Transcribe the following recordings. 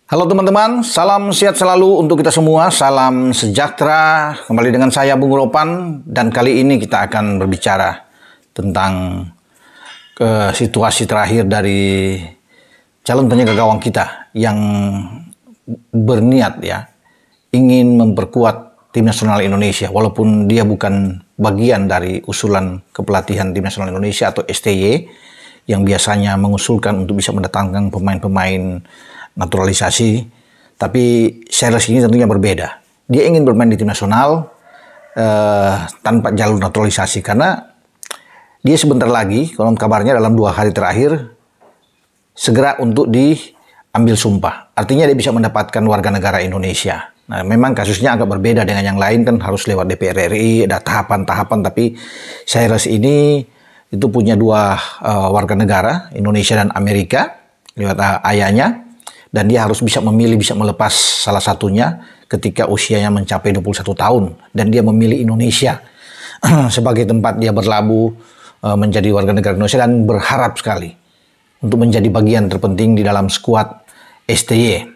Halo teman-teman, salam sehat selalu untuk kita semua, salam sejahtera. Kembali dengan saya Bung Ropan dan kali ini kita akan berbicara tentang situasi terakhir dari calon penjaga gawang kita yang berniat ingin memperkuat tim nasional Indonesia walaupun dia bukan bagian dari usulan kepelatihan tim nasional Indonesia atau STY yang biasanya mengusulkan untuk bisa mendatangkan pemain-pemain naturalisasi, tapi Cyrus ini tentunya berbeda. Dia ingin bermain di tim nasional tanpa jalur naturalisasi karena dia sebentar lagi, konon kabarnya dalam 2 hari terakhir, segera untuk diambil sumpah. Artinya dia bisa mendapatkan warga negara Indonesia. Nah, memang kasusnya agak berbeda dengan yang lain, kan harus lewat DPR RI, ada tahapan-tahapan, tapi Cyrus ini itu punya 2 warga negara, Indonesia dan Amerika, lewat ayahnya. Dan dia harus bisa memilih, bisa melepas salah satunya ketika usianya mencapai 21 tahun. Dan dia memilih Indonesia sebagai tempat dia berlabuh menjadi warga negara Indonesia dan berharap sekali untuk menjadi bagian terpenting di dalam skuad STY.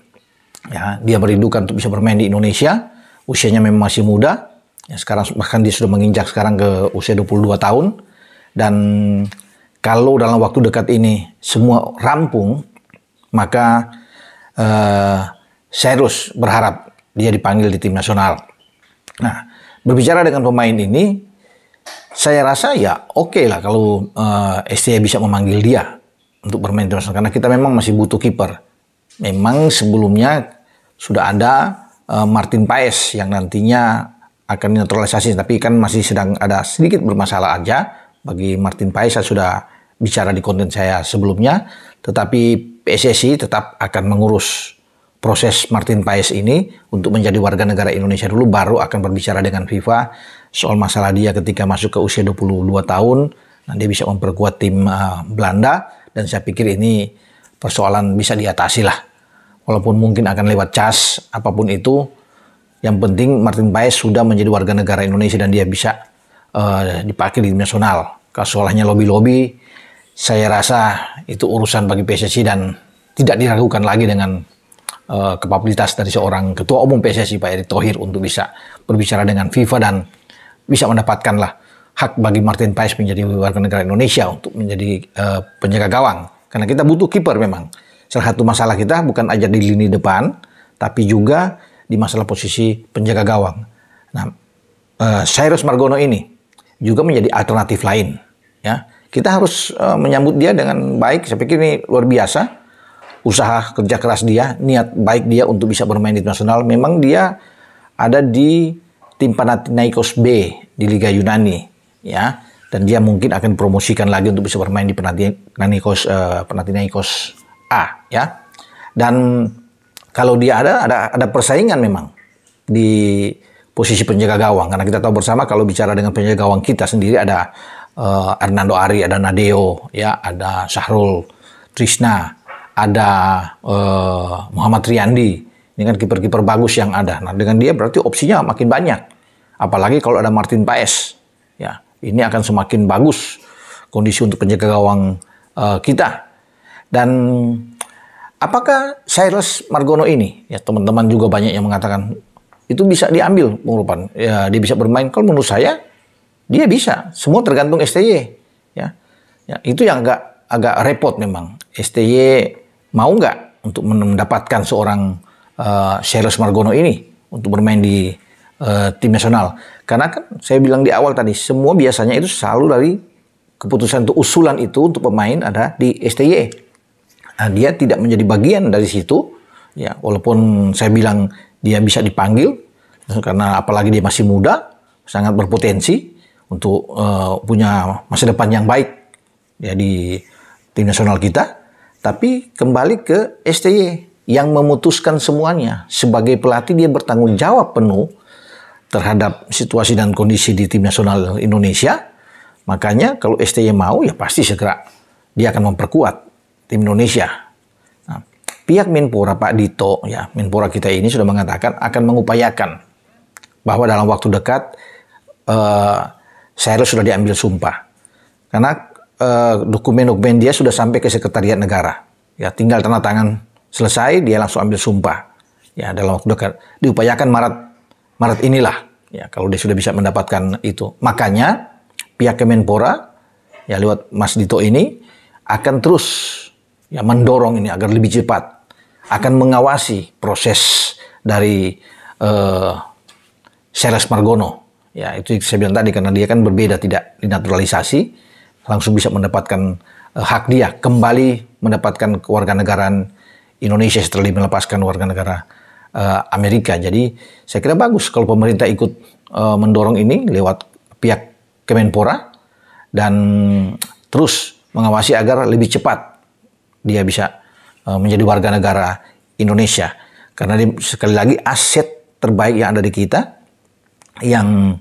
Ya, dia merindukan untuk bisa bermain di Indonesia. Usianya memang masih muda. Ya, sekarang bahkan dia sudah menginjak sekarang ke usia 22 tahun. Dan kalau dalam waktu dekat ini semua rampung, maka Cyrus berharap dia dipanggil di tim nasional. Nah, berbicara dengan pemain ini, saya rasa ya oke lah kalau STY bisa memanggil dia untuk bermain di tim nasional, karena kita memang masih butuh kiper. Memang sebelumnya sudah ada Martin Paes yang nantinya akan dinaturalisasi, tapi kan masih sedang ada sedikit bermasalah aja. Bagi Martin Paes saya sudah bicara di konten saya sebelumnya, tetapi PSSI tetap akan mengurus proses Martin Paes ini untuk menjadi warga negara Indonesia dulu, baru akan berbicara dengan FIFA soal masalah dia ketika masuk ke usia 22 tahun. Nah, dia bisa memperkuat tim Belanda, dan saya pikir ini persoalan bisa diatasi lah. Walaupun mungkin akan lewat cas, apapun itu, yang penting Martin Paes sudah menjadi warga negara Indonesia dan dia bisa dipakai di tim nasional. Kalau soalnya lobby-lobby, saya rasa itu urusan bagi PSSI dan tidak diragukan lagi dengan kapabilitas dari seorang Ketua Umum PSSI Pak Erick Thohir untuk bisa berbicara dengan FIFA dan bisa mendapatkanlah hak bagi Martin Paes menjadi warga negara Indonesia untuk menjadi penjaga gawang. Karena kita butuh kiper memang. Salah satu masalah kita bukan aja di lini depan, tapi juga di masalah posisi penjaga gawang. Nah, Cyrus Margono ini juga menjadi alternatif lain, ya. Kita harus menyambut dia dengan baik. Saya pikir ini luar biasa. Usaha kerja keras dia, niat baik dia untuk bisa bermain di tim nasional. Memang dia ada di tim Panathinaikos B di Liga Yunani, ya. Dan dia mungkin akan dipromosikan lagi untuk bisa bermain di Panathinaikos A, ya. Dan kalau dia ada persaingan memang di posisi penjaga gawang. Karena kita tahu bersama kalau bicara dengan penjaga gawang kita sendiri ada Hernando Ari, ada Nadeo, ya, ada Syahrul Trisna, ada Muhammad Riyandi. Ini kan kiper-kiper bagus yang ada. Nah, dengan dia berarti opsinya makin banyak. Apalagi kalau ada Martin Paes, ya, ini akan semakin bagus kondisi untuk penjaga gawang kita. Dan apakah Cyrus Margono ini, ya, teman-teman juga banyak yang mengatakan itu bisa diambil, Bung Ropan. Ya, dia bisa bermain. Kalau menurut saya dia bisa, semua tergantung STY, ya. Ya, itu yang agak repot memang. STY mau nggak untuk mendapatkan seorang Cyrus Margono ini untuk bermain di tim nasional? Karena kan saya bilang di awal tadi, semua biasanya itu selalu dari keputusan untuk usulan itu untuk pemain ada di STY. Nah, dia tidak menjadi bagian dari situ, ya. Walaupun saya bilang dia bisa dipanggil karena apalagi dia masih muda, sangat berpotensi untuk punya masa depan yang baik, ya, di tim nasional kita. Tapi kembali ke STY yang memutuskan semuanya. Sebagai pelatih dia bertanggung jawab penuh terhadap situasi dan kondisi di tim nasional Indonesia. Makanya kalau STY mau, ya pasti segera dia akan memperkuat tim Indonesia. Nah, pihak Menpora Pak Dito, ya, Menpora kita ini sudah mengatakan akan mengupayakan bahwa dalam waktu dekat Cyrus sudah diambil sumpah. Karena dokumen-dokumen dia sudah sampai ke Sekretariat Negara. Ya, tinggal tanda tangan selesai dia langsung ambil sumpah. Ya, dalam waktu dekat. Diupayakan Maret inilah. Ya, kalau dia sudah bisa mendapatkan itu. Makanya pihak Kemenpora ya lewat Mas Dito ini akan terus ya mendorong ini agar lebih cepat. Akan mengawasi proses dari Charles Margono. Ya, itu saya bilang tadi karena dia kan berbeda, tidak dinaturalisasi, langsung bisa mendapatkan hak dia kembali mendapatkan kewarganegaraan Indonesia setelah melepaskan warga negara Amerika. Jadi saya kira bagus kalau pemerintah ikut mendorong ini lewat pihak Kemenpora dan terus mengawasi agar lebih cepat dia bisa menjadi warga negara Indonesia. Karena sekali lagi aset terbaik yang ada di kita yang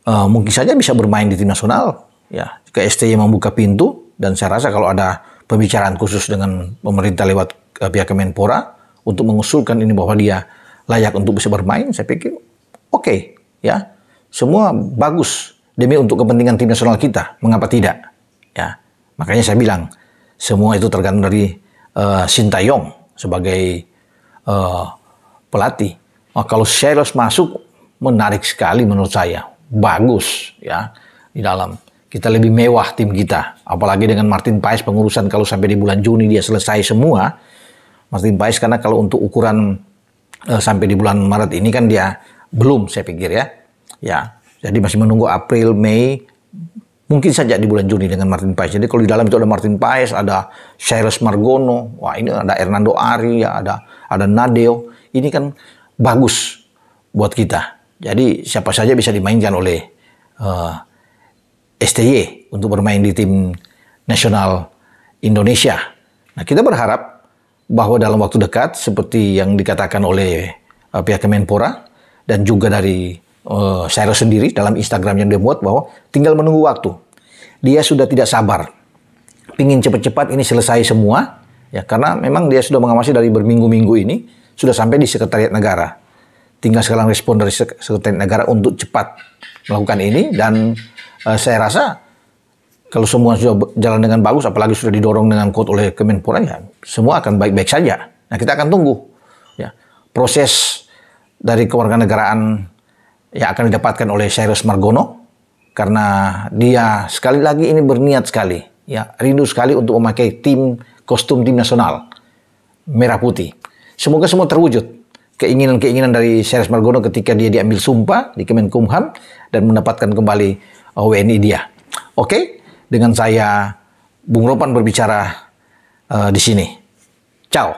mungkin saja bisa bermain di tim nasional. Ya, jika STY membuka pintu dan saya rasa kalau ada pembicaraan khusus dengan pemerintah lewat pihak Kemenpora untuk mengusulkan ini bahwa dia layak untuk bisa bermain, saya pikir oke, ya. Semua bagus demi untuk kepentingan tim nasional kita. Mengapa tidak? Ya. Makanya saya bilang semua itu tergantung dari Sintayong sebagai pelatih. Kalau Charles masuk menarik sekali menurut saya. Bagus ya di dalam. Kita lebih mewah tim kita. Apalagi dengan Martin Paes pengurusan kalau sampai di bulan Juni dia selesai semua. Martin Paes karena kalau untuk ukuran sampai di bulan Maret ini kan dia belum saya pikir ya. Ya, jadi masih menunggu April, Mei. Mungkin saja di bulan Juni dengan Martin Paes. Jadi kalau di dalam itu ada Martin Paes, ada Charles Margono, wah ini ada Hernando Ari, ya, ada Nadeo. Ini kan bagus buat kita. Jadi siapa saja bisa dimainkan oleh STY untuk bermain di tim nasional Indonesia. Nah, kita berharap bahwa dalam waktu dekat seperti yang dikatakan oleh pihak Kemenpora dan juga dari saya sendiri dalam Instagram yang dia buat bahwa tinggal menunggu waktu. Dia sudah tidak sabar. Pingin cepat-cepat ini selesai semua ya karena memang dia sudah mengawasi dari berminggu-minggu ini sudah sampai di Sekretariat Negara. Tinggal sekarang respon dari Sekretariat Negara untuk cepat melakukan ini dan saya rasa kalau semua sudah jalan dengan bagus, apalagi sudah didorong dengan kuat oleh Kemenpora, ya semua akan baik-baik saja. Nah, kita akan tunggu ya proses dari kewarganegaraan yang akan didapatkan oleh Charles Margono karena dia sekali lagi ini berniat sekali, ya rindu sekali untuk memakai kostum tim nasional merah putih. Semoga semua terwujud keinginan-keinginan dari Charles Margono ketika dia diambil sumpah di Kemenkumham dan mendapatkan kembali WNI dia. Oke, dengan saya Bung Ropan berbicara di sini. Ciao.